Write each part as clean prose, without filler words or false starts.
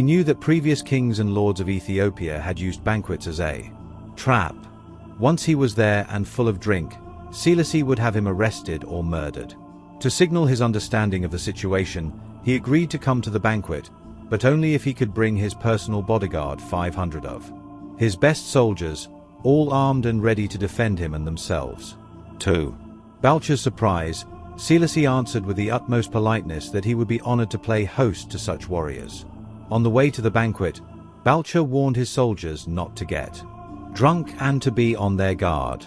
He knew that previous kings and lords of Ethiopia had used banquets as a trap. Once he was there and full of drink, Selassie would have him arrested or murdered. To signal his understanding of the situation, he agreed to come to the banquet, but only if he could bring his personal bodyguard, 500 of his best soldiers, all armed and ready to defend him and themselves. To Balcha's surprise, Selassie answered with the utmost politeness that he would be honored to play host to such warriors. On the way to the banquet, Balcha warned his soldiers not to get drunk and to be on their guard.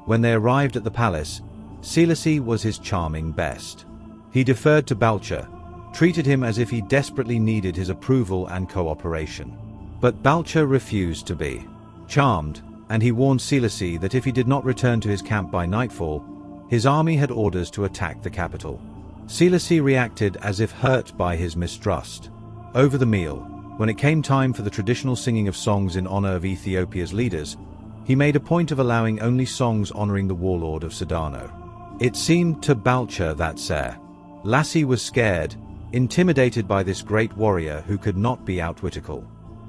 When they arrived at the palace, Selassie was his charming best. He deferred to Balcha, treated him as if he desperately needed his approval and cooperation. But Balcha refused to be charmed, and he warned Selassie that if he did not return to his camp by nightfall, his army had orders to attack the capital. Selassie reacted as if hurt by his mistrust. Over the meal, when it came time for the traditional singing of songs in honor of Ethiopia's leaders, he made a point of allowing only songs honoring the warlord of Sedano. It seemed to Balcha that Selassie was scared, intimidated by this great warrior who could not be outwitted.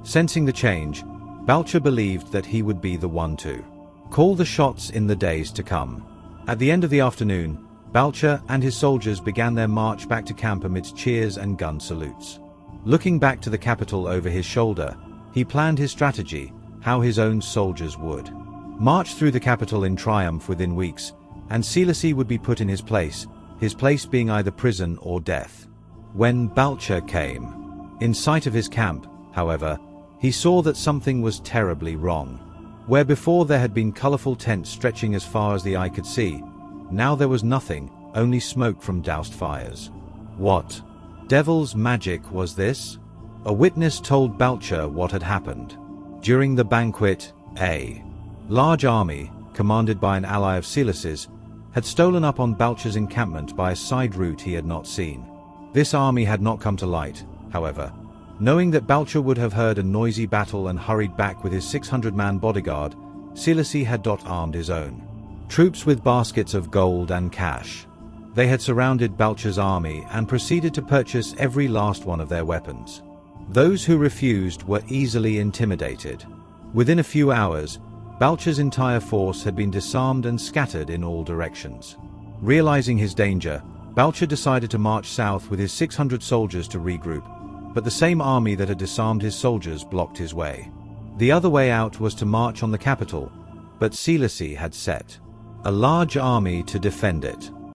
Sensing the change, Balcha believed that he would be the one to call the shots in the days to come. At the end of the afternoon, Balcha and his soldiers began their march back to camp amidst cheers and gun salutes. Looking back to the capital over his shoulder, he planned his strategy, how his own soldiers would march through the capital in triumph within weeks, and Selassie would be put in his place being either prison or death. When Balcha came in sight of his camp, however, he saw that something was terribly wrong. Where before there had been colorful tents stretching as far as the eye could see, now there was nothing, only smoke from doused fires. What devil's magic was this? A witness told Balcha what had happened. During the banquet, a large army, commanded by an ally of Selassie's, had stolen up on Balcha's encampment by a side route he had not seen. This army had not come to light, however. Knowing that Balcha would have heard a noisy battle and hurried back with his 600-man bodyguard, Selassie had armed his own troops with baskets of gold and cash. They had surrounded Balcha's army and proceeded to purchase every last one of their weapons. Those who refused were easily intimidated. Within a few hours, Balcha's entire force had been disarmed and scattered in all directions. Realizing his danger, Balcha decided to march south with his 600 soldiers to regroup, but the same army that had disarmed his soldiers blocked his way. The other way out was to march on the capital, but Selassie had set a large army to defend it.